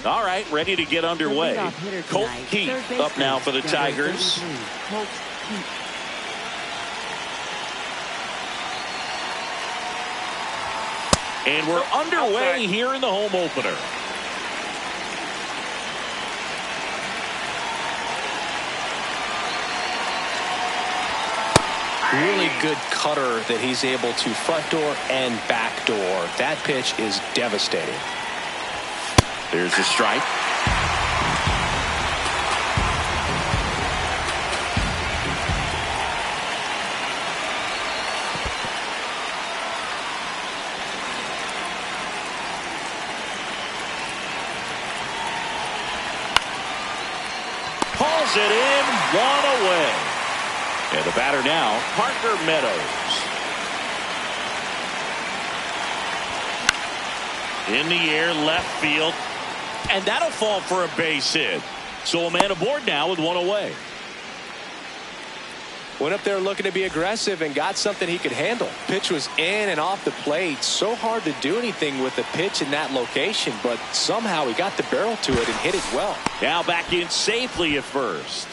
All right, ready to get underway. Colt Keith up now for the Tigers. And we're underway here in the home opener. Really good cutter that he's able to front door and back door. That pitch is devastating. There's a strike. Pulls it in, one away. And the batter now, Parker Meadows. In the air, left field. And that'll fall for a base hit. So a man aboard now with one away. Went up there looking to be aggressive and got something he could handle. Pitch was in and off the plate. So hard to do anything with the pitch in that location, but somehow he got the barrel to it and hit it well. Now back in safely at first.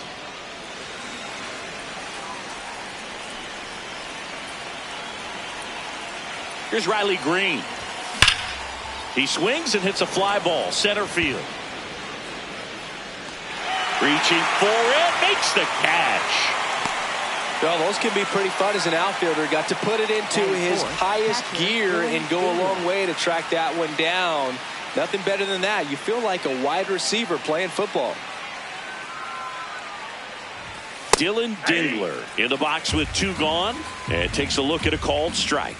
Here's Riley Green. He swings and hits a fly ball center field. Reaching for it, makes the catch. Well, those can be pretty fun as an outfielder. Got to put it into his highest gear and go a long way to track that one down. Nothing better than that. You feel like a wide receiver playing football. Dylan Dingler in the box with two gone and takes a look at a called strike.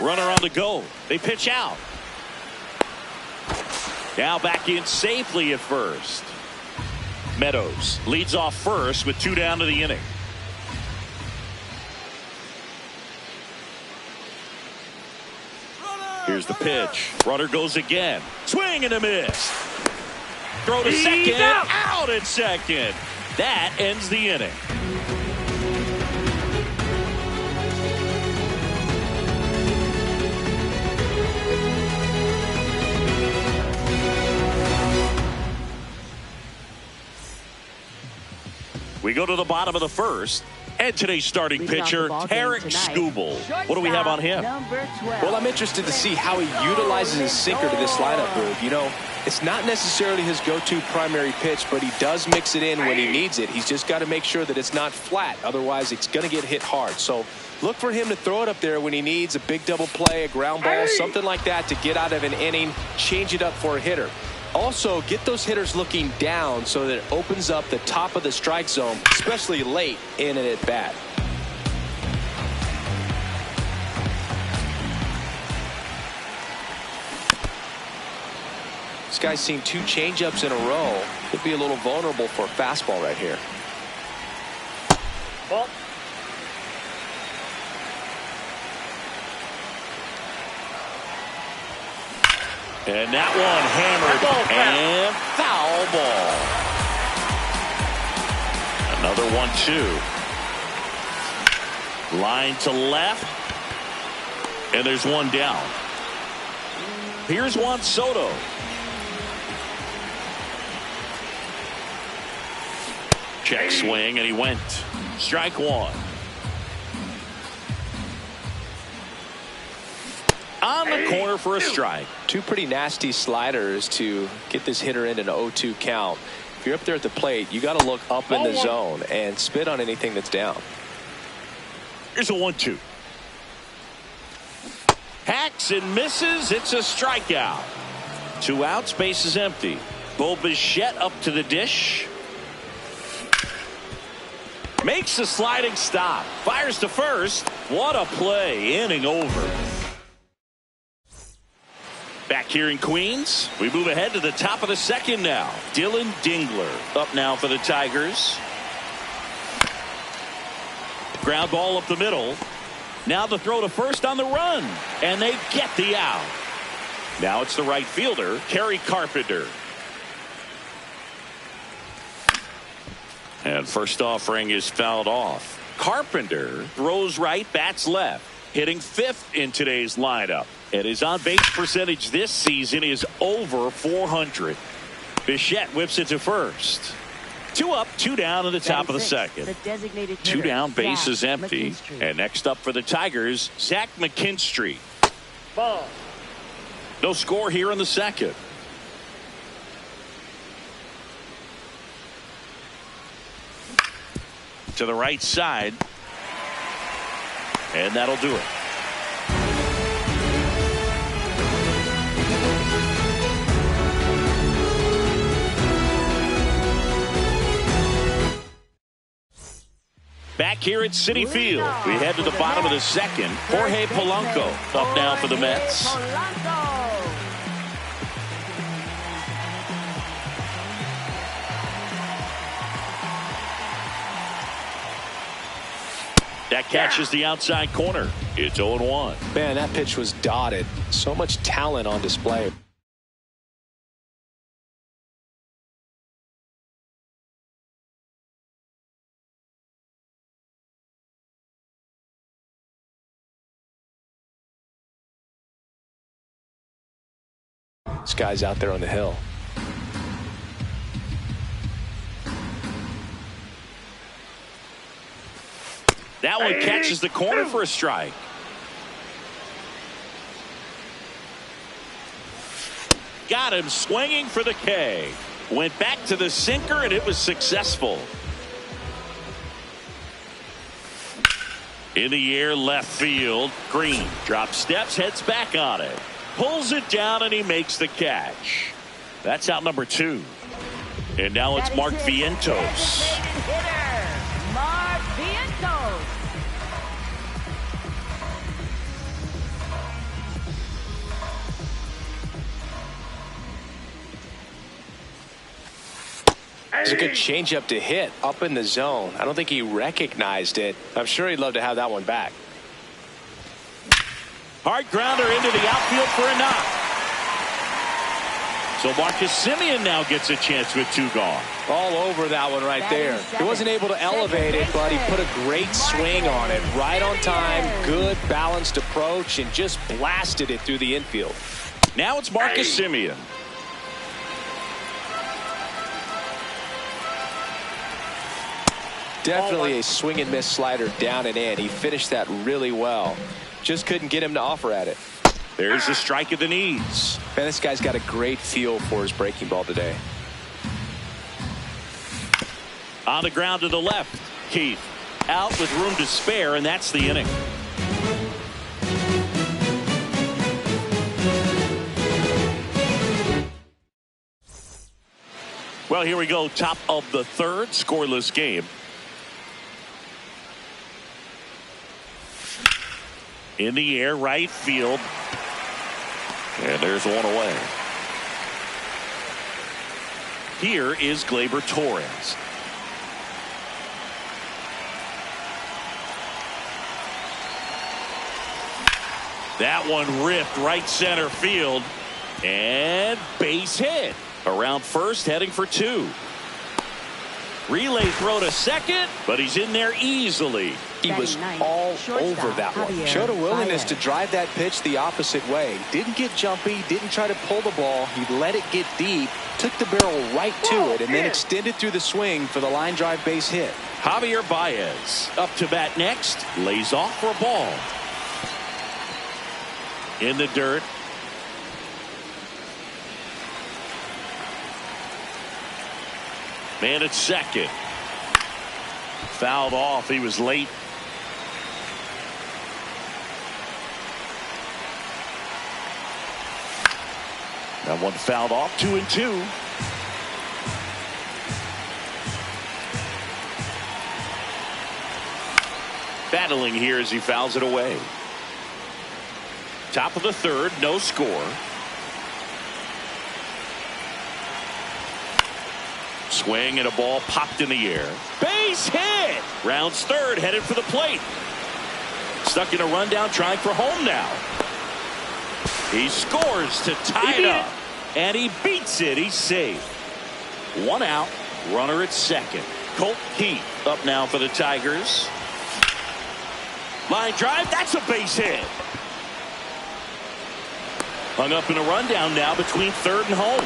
Runner on the go. They pitch out. Now back in safely at first. Meadows leads off first with two down to the inning. Here's the pitch. Runner goes again. Swing and a miss. Throw to second. Out at second. That ends the inning. We go to the bottom of the first. And today's starting pitcher, Tarek Skubal. What do we have on him? Well, I'm interested to see how he utilizes his sinker to this lineup move. You know, it's not necessarily his go-to primary pitch, but he does mix it in when he needs it. He's just got to make sure that it's not flat. Otherwise, it's going to get hit hard. So look for him to throw it up there when he needs a big double play, a ground ball, something like that to get out of an inning, change it up for a hitter. Also, get those hitters looking down so that it opens up the top of the strike zone, especially late in an at-bat. This guy's seen two changeups in a row. Could be a little vulnerable for a fastball right here. Ball. And that one hammered and foul ball. Another 1-2. Line to left. And there's one down. Here's Juan Soto. Check swing and he went. Strike one. On the corner for a strike. Two pretty nasty sliders to get this hitter in an 0-2 count. If you're up there at the plate, you got to look up in the zone and spit on anything that's down. Here's a 1-2. Hacks and misses. It's a strikeout. 2 outs, base is empty. Bo Bichette up to the dish. Makes the sliding stop. Fires to first. What a play. Inning over. Back here in Queens, we move ahead to the top of the second now. Dylan Dingler up now for the Tigers. Ground ball up the middle. Now the throw to first on the run. And they get the out. Now it's the right fielder, Kerry Carpenter. And first offering is fouled off. Carpenter throws right, bats left. hitting 5th in today's lineup. And his on-base percentage this season is over 400. Bichette whips it to first. 2 up, 2 down in the top of the second. 2 down, base is empty. And next up for the Tigers, Zach McKinstry. Ball. No score here in the second. To the right side. And that'll do it. Back here at Citi Field, we head to the bottom of the second. Jorge Polanco up now for the Mets. That catches the outside corner. It's 0-1. Man, that pitch was dotted. So much talent on display. This guy's out there on the hill. That one catches the corner for a strike. Got him swinging for the K. Went back to the sinker and it was successful. In the air, left field. Green drops steps, heads back on it. Pulls it down and he makes the catch. That's out number 2. And now it's Mark Vientos. Mark Vientos. It's a good changeup to hit up in the zone. I don't think he recognized it. I'm sure he'd love to have that one back. Hard grounder into the outfield for a knock. So Marcus Semien now gets a chance with 2 gone. All over that one right there. He wasn't able to elevate it, but he put a great swing on it. Right on time, good balanced approach, and just blasted it through the infield. Now it's Marcus Semien. Definitely a swing and miss slider down and in. He finished that really well. Just couldn't get him to offer at it. There's a strike at the knees. Man, this guy's got a great feel for his breaking ball today. On the ground to the left. Keith out with room to spare, and that's the inning. Well, here we go. Top of the third, scoreless game. In the air, right field. And there's one away. Here is Gleyber Torres. That one ripped right center field. And base hit. Around first, heading for 2. Relay throw to second, but he's in there easily. He was all over that one. Showed a willingness to drive that pitch the opposite way. Didn't get jumpy, didn't try to pull the ball. He let it get deep, took the barrel right to it, and then extended through the swing for the line drive base hit. Javier Baez up to bat next. Lays off for a ball. In the dirt. Man at second. Fouled off. He was late. That one fouled off. 2-2. Battling here as he fouls it away. Top of the third, no score. Swing and a ball popped in the air. Base hit. Rounds third, headed for the plate. Stuck in a rundown, trying for home now. He scores to tie it up. And he beats it. He's safe. 1 out. Runner at second. Colt Keith up now for the Tigers. Line drive, that's a base hit. Hung up in a rundown now between third and home.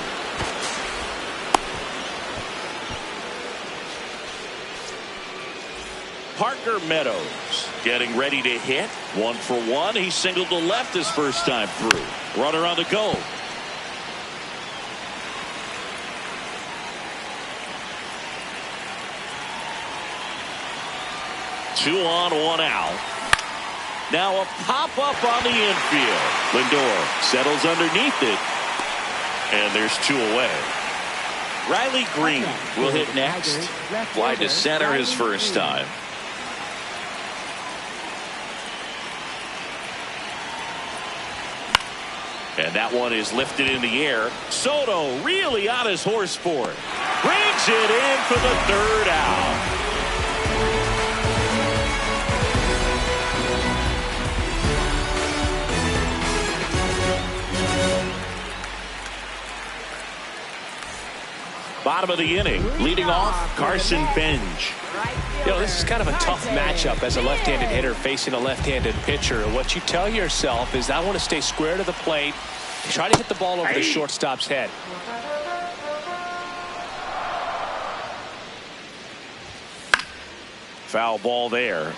Parker Meadows getting ready to hit. 1 for 1. He singled to left his first time through. Runner on the go. Two on, 1 out. Now a pop-up on the infield. Lindor settles underneath it. And there's 2 away. Riley Green will hit next. Fly to center his first time. And that one is lifted in the air. Soto really on his horse for it. Brings it in for the 3rd out. Bottom of the inning, leading off Carson Benj. You know, this is kind of a tough matchup as a left-handed hitter facing a left-handed pitcher. What you tell yourself is, I want to stay square to the plate, try to hit the ball over the shortstop's head. Foul ball there.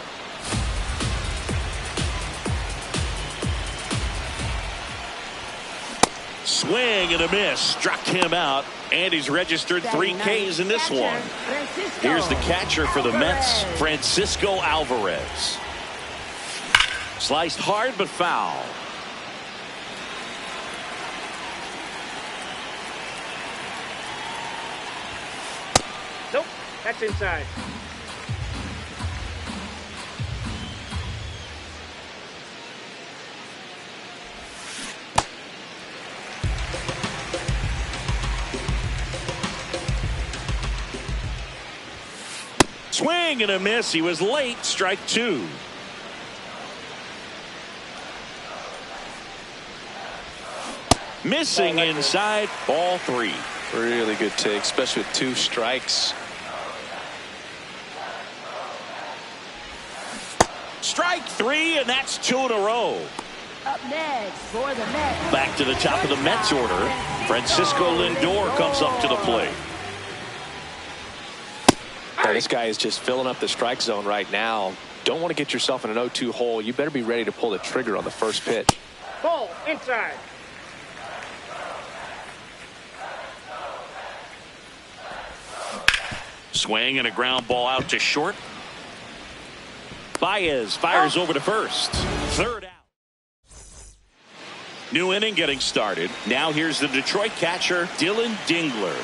Swing and a miss. Struck him out. And he's registered 3 Ks in this one. Here's the catcher for the Mets, Francisco Alvarez. Sliced hard but foul. Nope, that's inside. Swing and a miss. He was late. Strike 2. Missing inside. Ball 3. Really good take, especially with 2 strikes. Strike 3, and that's 2 in a row. Up next for the Mets. Back to the top of the Mets order. Francisco Lindor comes up to the plate. Now, this guy is just filling up the strike zone right now. Don't want to get yourself in an 0-2 hole. You better be ready to pull the trigger on the first pitch. Ball inside. Swing and a ground ball out to short. Baez fires over to first. 3rd out. New inning getting started. Now here's the Detroit catcher, Dylan Dingler.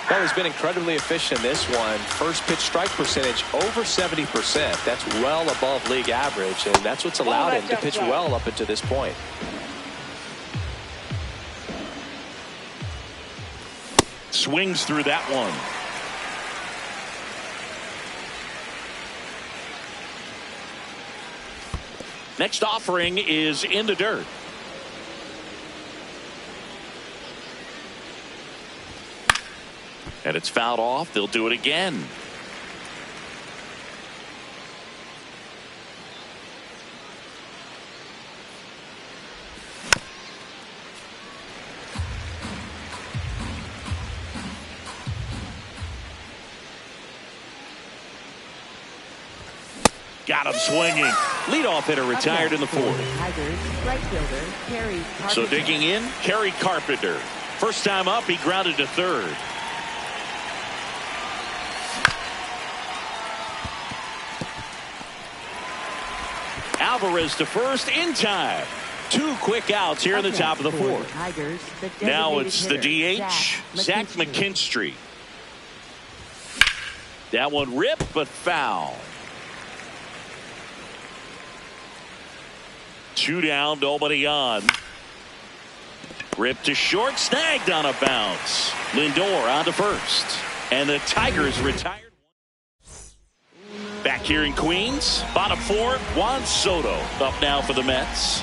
Well, he's been incredibly efficient in this one. First pitch strike percentage over 70%. That's well above league average, and that's what's allowed him to pitch well up until this point. Swings through that one. Next offering is in the dirt. And it's fouled off. They'll do it again. Got him swinging. Leadoff hitter retired in the 4th. So digging in, Kerry Carpenter. First time up, he grounded to 3rd. Alvarez to first in time. 2 quick outs here in the top of the 4th. Now it's the DH, Zach McKinstry. That one ripped but foul. 2 down, nobody on. Ripped to short, snagged on a bounce. Lindor on to first. And the Tigers retired. Back here in Queens, bottom 4, Juan Soto up now for the Mets.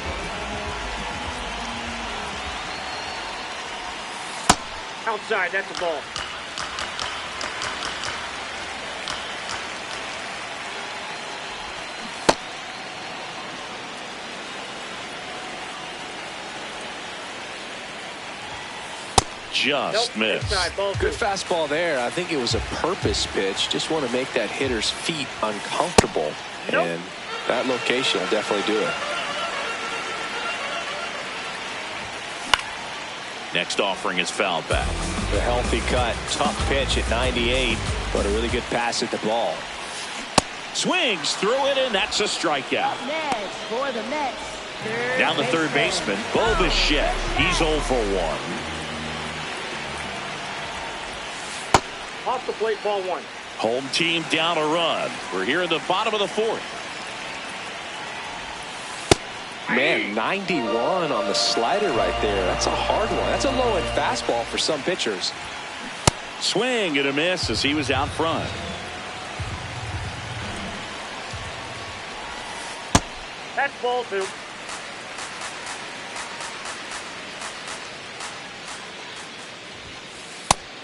Outside, that's a ball. just missed. Inside, ball Good 2. fastball there. I think it was a purpose pitch. Just want to make that hitter's feet uncomfortable. Nope. And that location will definitely do it. Next offering is fouled back. The healthy cut. Tough pitch at 98, but a really good pass at the ball. Swings through it, and that's a strikeout. Up next for the Mets. Down the third baseman, Bo Bichette. He's 0 for 1. Off the plate, ball 1. Home team down a run. We're here in the bottom of the 4th. Man, 91 on the slider right there. That's a hard one. That's a low-end fastball for some pitchers. Swing and a miss as he was out front. That's ball 2.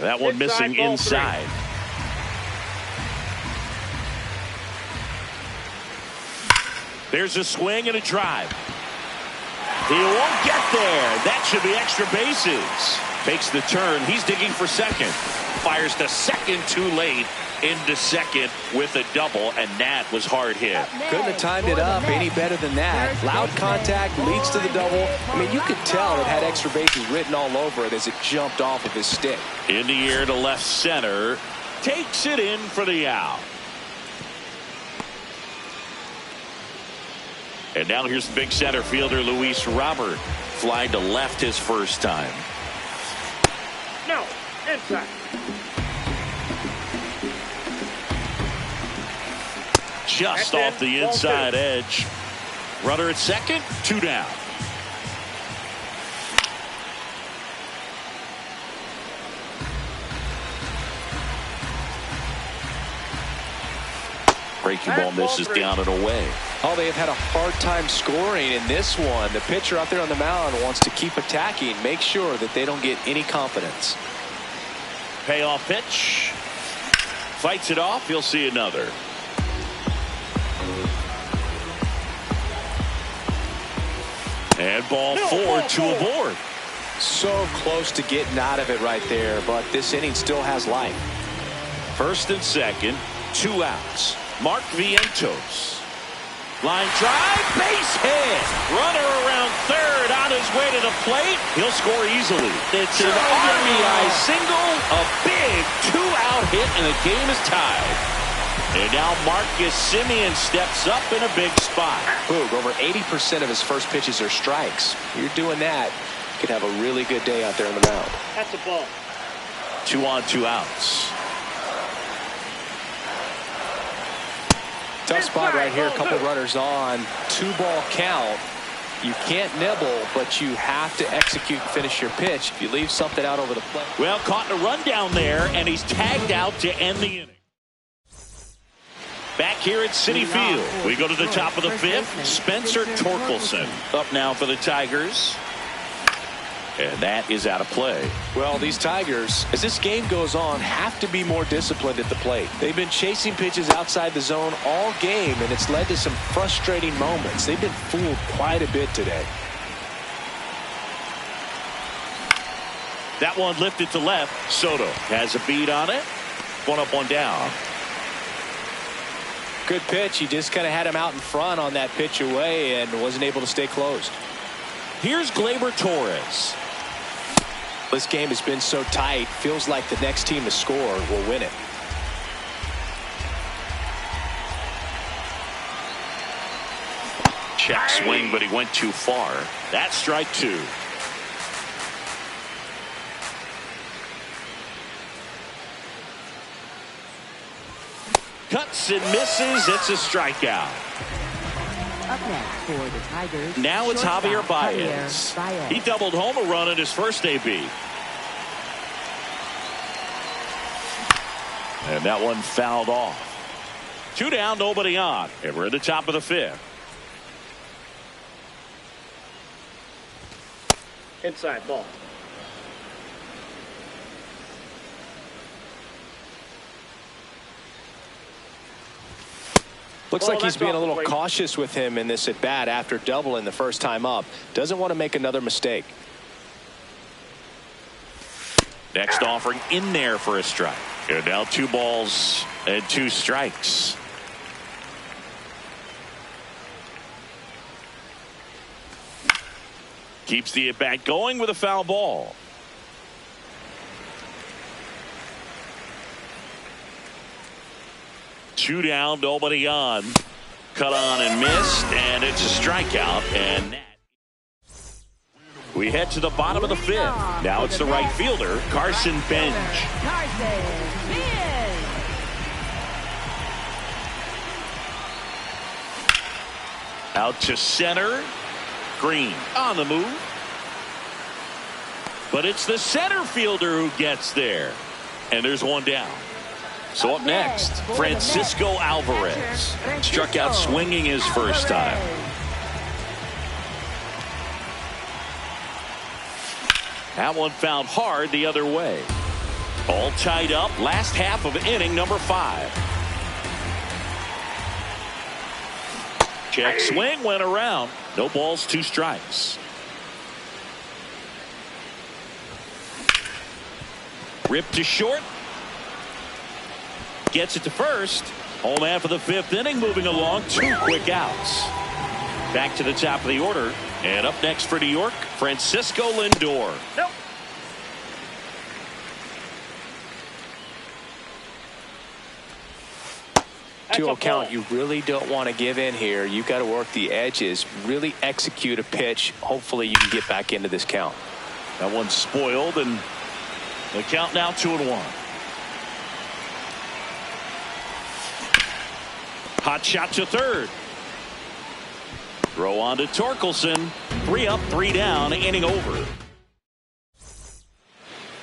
That one missing ball 3. inside. There's a swing and a drive. He won't get there. That should be extra bases. Takes the turn. He's digging for second. Fires to second too late. Into second with a double, and that was hard hit. Couldn't have timed it up any better than that. Loud contact leads to the double. I mean, you could tell it had extra bases written all over it as it jumped off of his stick. In the air to left center. Takes it in for the out. And now here's the big center fielder, Luis Robert. Flying to left his first time. No. Inside. Just That's off it. the Ball inside 2. edge. Runner at second, 2 down. Breaking ball misses down and away. Oh, they have had a hard time scoring in this one. The pitcher out there on the mound wants to keep attacking, make sure that they don't get any confidence. Payoff pitch. Fights it off. He'll see another. And ball 4, 2 aboard. So close to getting out of it right there, but this inning still has life. First and second, 2 outs. Mark Vientos. Line drive, base hit. Runner around third on his way to the plate. He'll score easily. It's an RBI single, a big 2-out hit, and the game is tied. And now Marcus Semien steps up in a big spot. Boog, over 80% of his first pitches are strikes. You're doing that, you could have a really good day out there on the mound. That's a ball. 2 on, 2 outs. Tough spot right here. A couple runners on. 2-ball count. You can't nibble, but you have to execute and finish your pitch. If you leave something out over the plate. Well, caught in a run down there, and he's tagged out to end the inning. Back here at Citi Field, we go to the top of the 5th. Spencer Torkelson up now for the Tigers. And that is out of play. Well, these Tigers, as this game goes on, have to be more disciplined at the plate. They've been chasing pitches outside the zone all game, and it's led to some frustrating moments. They've been fooled quite a bit today. That one lifted to left. Soto has a beat on it. 1 up, 1 down. Good pitch. He just kind of had him out in front on that pitch away and wasn't able to stay closed. Here's Gleyber Torres. This game has been so tight. Feels like the next team to score will win it. Check swing, but he went too far. That's strike 2. Cuts and misses. It's a strikeout. Up next for the Tigers. Now it's Javier shortstop Baez. He doubled home a run in his first AB. And that one fouled off. 2 down, nobody on. And we're at the top of the 5th. Inside, ball. Looks like he's that's being a off the little plate. cautious with him in this at bat after doubling the first time up. Doesn't want to make another mistake. Next offering in there for a strike. And now 2 balls and 2 strikes. Keeps the at-bat going with a foul ball. Two down, nobody on. Cut on and missed, and it's a strikeout. And we head to the bottom of the 5th. Now it's the right fielder, Carson Benj. Out to center. Green on the move. But it's the center fielder who gets there. And there's 1 down. So up next, Francisco Alvarez. Struck out swinging his first time. That one found hard the other way. All tied up. Last half of inning number 5. Check swing went around. No balls, 2 strikes. Ripped to short. Gets it to first. Home half of the 5th inning moving along. 2 quick outs. Back to the top of the order. And up next for New York, Francisco Lindor. Nope. That's 2-0 a count. ball. You really don't want to give in here. You've got to work the edges. Really execute a pitch. Hopefully you can get back into this count. That one's spoiled, and the count now 2-1. Hot shot to third. Throw on to Torkelson. 3 up, 3 down, inning over.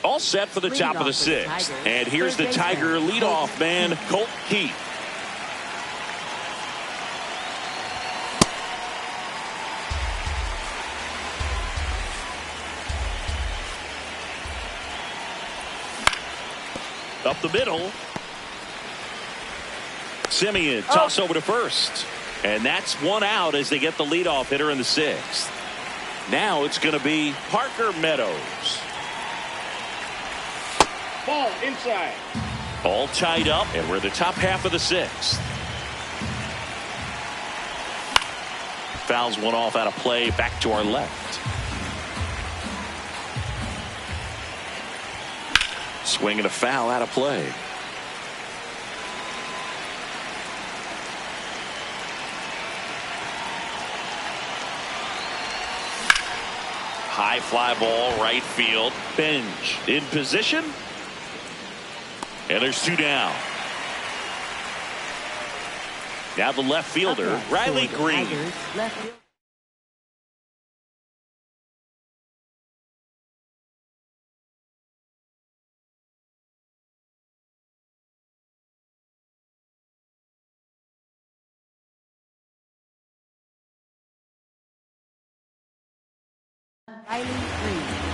All set for the top of the 6th. And here's the Tiger leadoff man, Colt Keith. Up the middle. Simeon toss over to first. And that's 1 out as they get the leadoff hitter in the 6th. Now it's going to be Parker Meadows. Ball inside. All tied up, and we're the top half of the 6th. Fouls one off out of play, back to our left. Swing and a foul out of play. High fly ball, right field. Benj in position. And there's 2 down. Now the left fielder, Riley Green.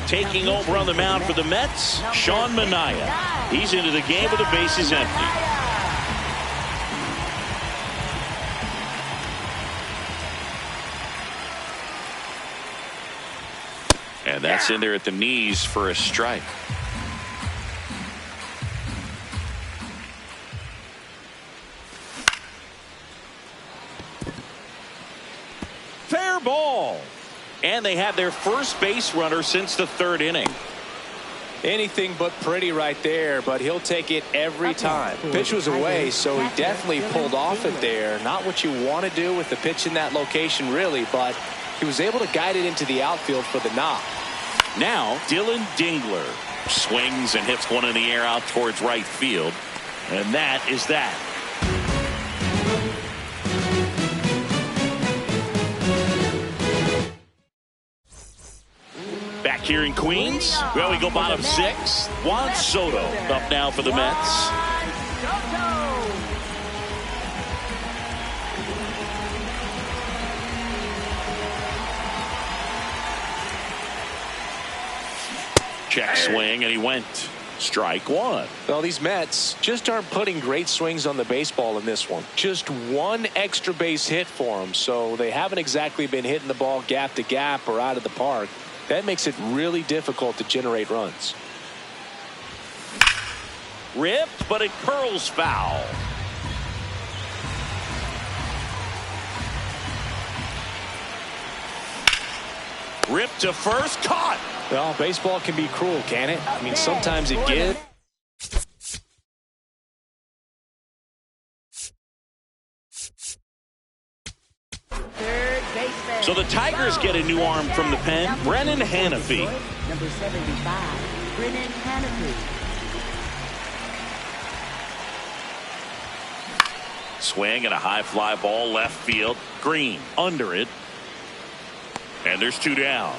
Taking over on the mound for the Mets, Sean Manaea. He's into the game with the bases empty. And that's in there at the knees for a strike. Fair ball. And they have their first base runner since the 3rd inning. Anything but pretty right there, but he'll take it every time. Pitch was away, so he definitely pulled off it there. Not what you want to do with the pitch in that location, really, but he was able to guide it into the outfield for the knock. Now, Dylan Dingler swings and hits one in the air out towards right field. And that is that. Back here in Queens, well, we go bottom 6. Juan Soto up now for the Mets. Check swing, and he went. Strike 1. Well, these Mets just aren't putting great swings on the baseball in this one. Just 1 extra base hit for them, so they haven't exactly been hitting the ball gap to gap or out of the park. That makes it really difficult to generate runs. Ripped, but it curls foul. Ripped to first, caught. Well, baseball can be cruel, can it? I mean, sometimes it gives. So the Tigers get a new arm from the pen, Brennan Hanafy. Number 75, Brennan Hanafy. Swing and a high fly ball left field. Green under it. And there's 2 down.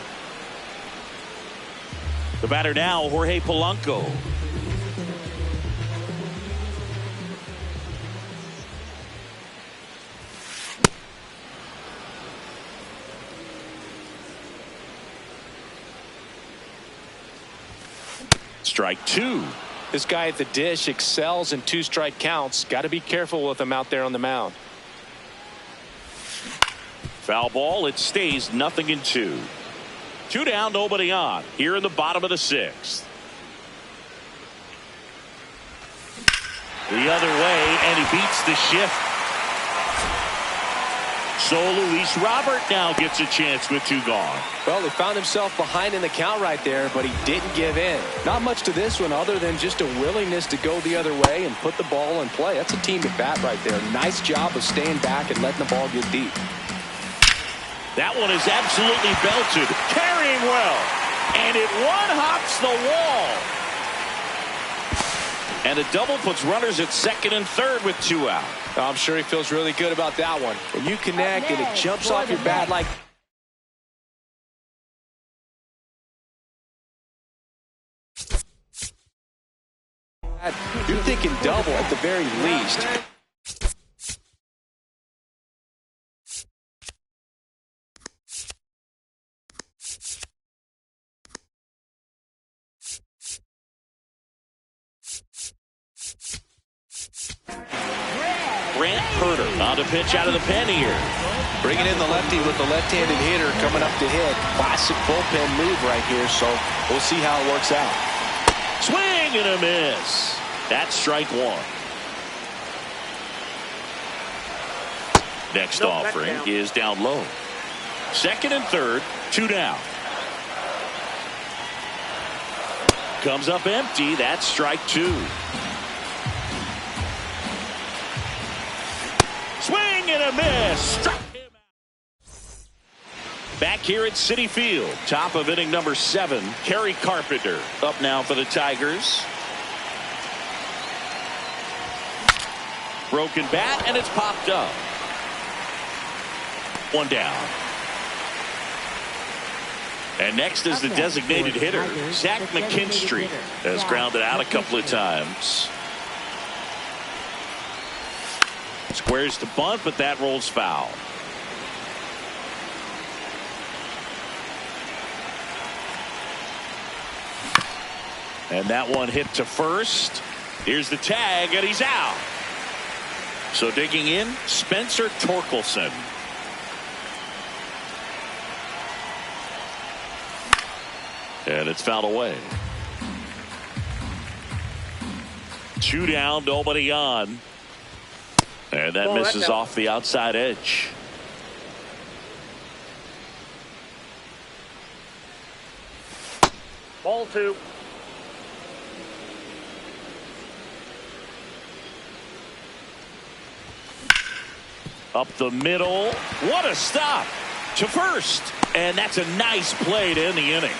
The batter now, Jorge Polanco. Strike 2. This guy at the dish excels in 2-strike counts. Got to be careful with him out there on the mound. Foul ball. It stays 0-2. 2 down, nobody on. Here in the bottom of the 6th. The other way, and he beats the shift. So Luis Robert now gets a chance with 2 gone. Well, he found himself behind in the count right there, but he didn't give in. Not much to this one other than just a willingness to go the other way and put the ball in play. That's a team at bat right there. Nice job of staying back and letting the ball get deep. That one is absolutely belted. Carrying well. And it one-hops the wall. And a double puts runners at second and third with 2 out. I'm sure he feels really good about that one. When you connect and it jumps off your bat like that, you're thinking double at the very least. On to pitch out of the pen here. Bringing in the lefty with the left-handed hitter coming up to hit. Classic bullpen move right here, so we'll see how it works out. Swing and a miss. That's strike 1. Next offering is down low. Second and third, 2 down. Comes up empty. That's strike 2. Swing and a miss. Struck him out. Back here at Citi Field, top of inning number 7, Kerry Carpenter up now for the Tigers. Broken bat, and it's popped up. 1 down. And next is the designated hitter, Zach McKinstry, has grounded out a couple of times. Squares to bunt, but that rolls foul. And that one hit to first. Here's the tag, and he's out. So digging in, Spencer Torkelson. And it's fouled away. 2 down, nobody on. And that misses off the outside edge. Ball 2. Up the middle. What a stop to first. And that's a nice play to end the inning.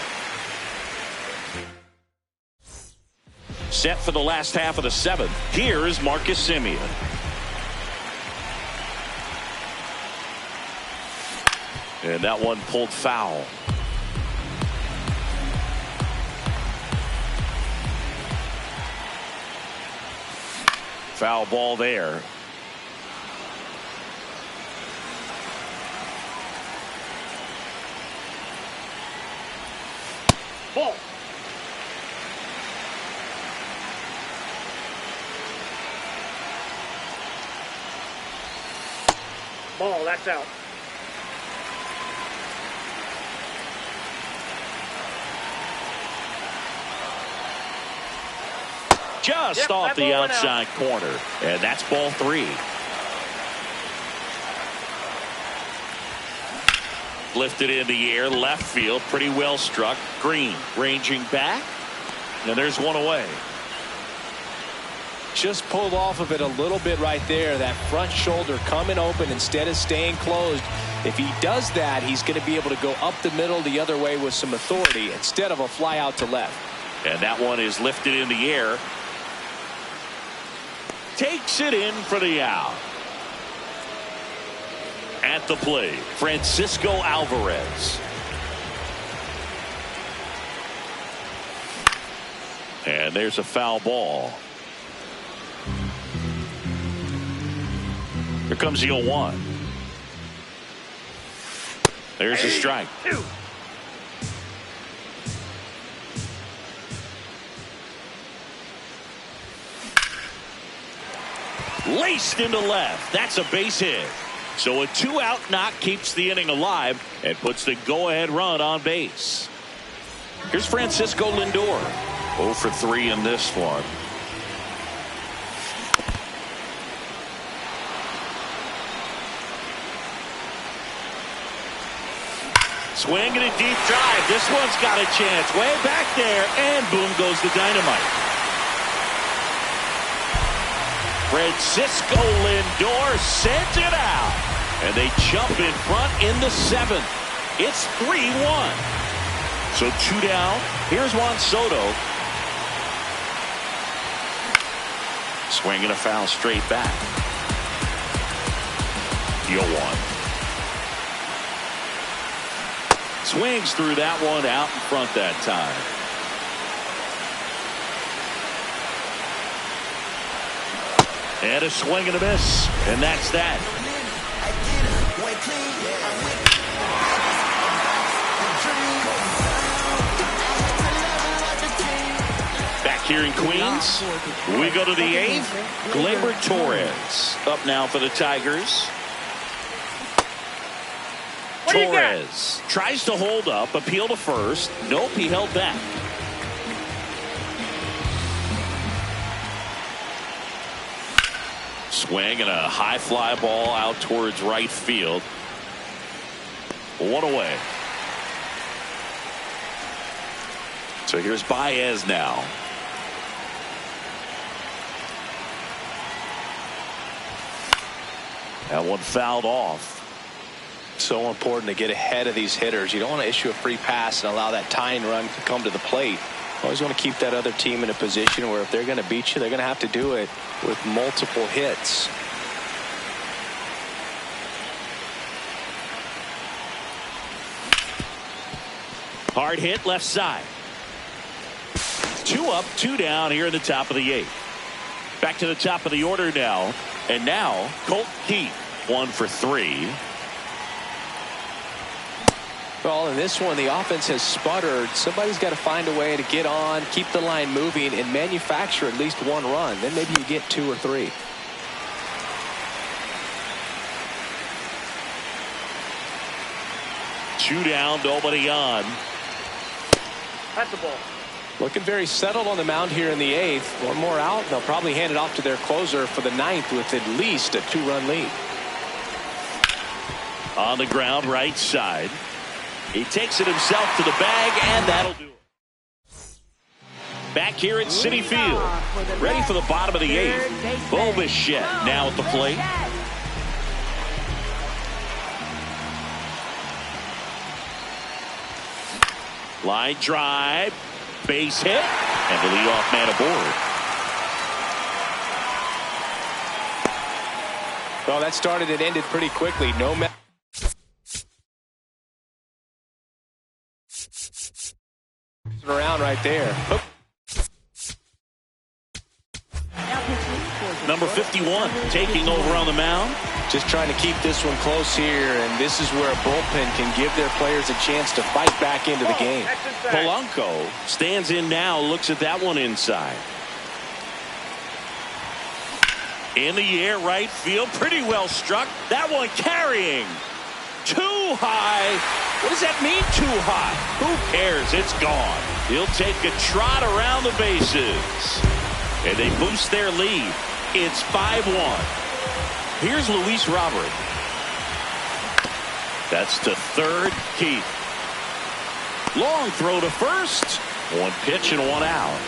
Set for the last half of the 7th. Here is Marcus Semien. And that one pulled foul. Foul ball there. Ball. Ball, that's out. just off the outside corner. And that's ball 3. Lifted in the air, left field, pretty well struck. Green ranging back, and there's one away. Just pulled off of it a little bit right there. That front shoulder coming open instead of staying closed. If he does that, he's going to be able to go up the middle the other way with some authority instead of a fly out to left. And that one is lifted in the air. Takes it in for the out. At the plate, Francisco Alvarez. And there's a foul ball. Here comes the 0-1. There's a strike. Laced into left. That's a base hit. So a 2-out knock keeps the inning alive and puts the go-ahead run on base. Here's Francisco Lindor. 0 for 3 in this one. Swing and a deep drive. This one's got a chance. Way back there, and boom goes the dynamite. Francisco Lindor sends it out. And they jump in front in the 7th. It's 3-1. So 2 down. Here's Juan Soto. Swinging a foul straight back. The 0-1. Swings through that one out in front that time. And a swing and a miss. And that's that. Back here in Queens, we go to the 8th. Gleyber Torres up now for the Tigers. Torres tries to hold up, appeal to first. Nope, he held back. Swing and a high fly ball out towards right field. 1 away. So here's Baez now. That one fouled off. So important to get ahead of these hitters. You don't want to issue a free pass and allow that tying run to come to the plate. Always want to keep that other team in a position where if they're going to beat you, they're going to have to do it with multiple hits. Hard hit left side. 2 up, 2 down here in the top of the 8th. Back to the top of the order now. And now Colt Keith 1 for 3. Well, in this one, the offense has sputtered. Somebody's got to find a way to get on, keep the line moving, and manufacture at least 1 run. Then maybe you get 2 or 3. Two down, nobody on. That's the ball. Looking very settled on the mound here in the 8th. 1 more out, and they'll probably hand it off to their closer for the 9th with at least a 2-run lead. On the ground, right side. He takes it himself to the bag, and that'll do it. Back here at Citi Field, ready for the bottom of the 8th. Bo Bichette now at the plate. Line drive, base hit, and the leadoff man aboard. Well, that started and ended pretty quickly. No matter. Around right there. Number 51 taking over on the mound. Just trying to keep this one close here, and this is where a bullpen can give their players a chance to fight back into the game. Polanco stands in now, looks at that one inside. In the air, right field, pretty well struck. That one carrying. Too high. What does that mean, too high? Who cares? It's gone. He'll take a trot around the bases. And they boost their lead. It's 5-1. Here's Luis Robert. That's to third, Keith. Long throw to first. One pitch and one out.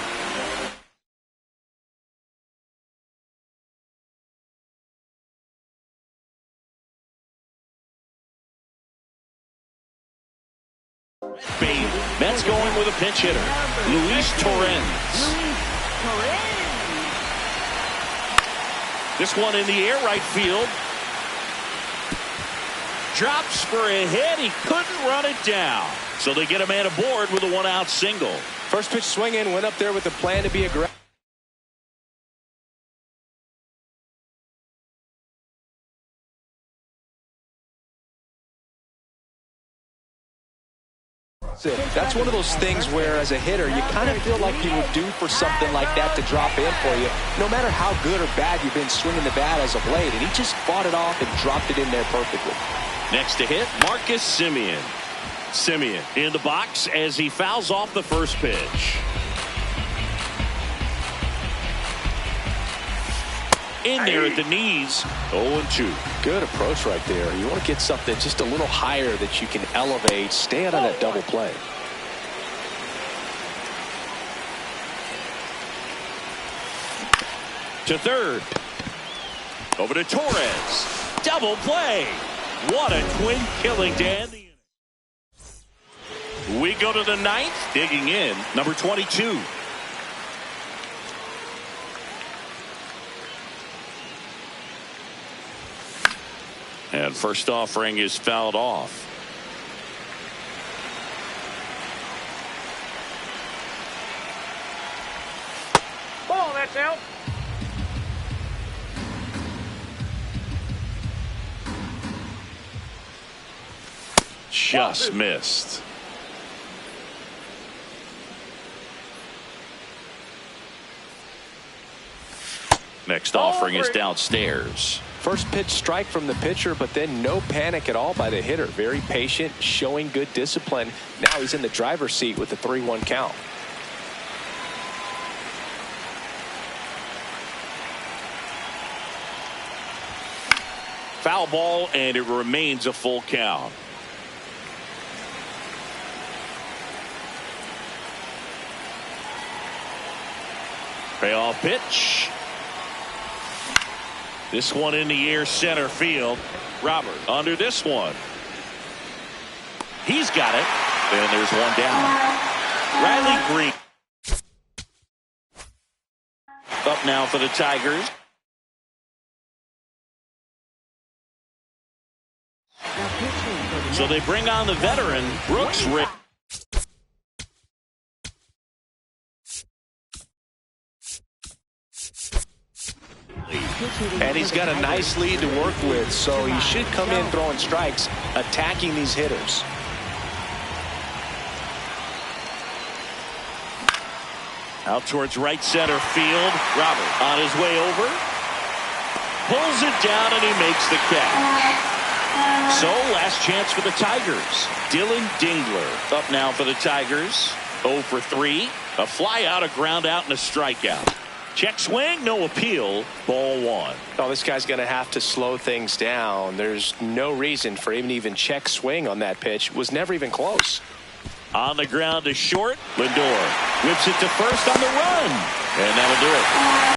Mets going with a pinch hitter. Luis Torrens. This one in the air, right field. Drops for a hit. He couldn't run it down. So they get a man aboard with a one-out single. First pitch swing in, went up there with a plan to be aggressive. That's one of those things where, as a hitter, you kind of feel like you were due for something like that to drop in for you, no matter how good or bad you've been swinging the bat as of late. And he just fought it off and dropped it in there perfectly. Next to hit, Marcus Semien. Semien in the box as he fouls off the first pitch. In there at the knees, 0-2. Good approach right there. You want to get something just a little higher that you can elevate, stay out of that double play. To third. Over to Torres. Double play. What a twin killing to end the inning. We go to the ninth. Digging in, number 22. And first offering is fouled off. Ball, that's out. Just missed. Next offering is downstairs. First pitch strike from the pitcher, but then no panic at all by the hitter. Very patient, showing good discipline. Now he's in the driver's seat with the 3-1 count. Foul ball, and it remains a full count. Payoff pitch. This one in the air, center field. Robert under this one. He's got it. And there's one down. Riley Green. Up now for the Tigers. So they bring on the veteran, Brooks Rick. And he's got a nice lead to work with, so he should come in throwing strikes, attacking these hitters. Out towards right center field. Robert on his way over. Pulls it down and he makes the catch. So last chance for the Tigers. Dylan Dingler up now for the Tigers. 0 for 3. A fly out, a ground out, and a strikeout. Check swing, no appeal. Ball 1. Oh, this guy's going to have to slow things down. There's no reason for him to even check swing on that pitch. Was never even close. On the ground to short. Lindor whips it to first on the run. And that'll do it.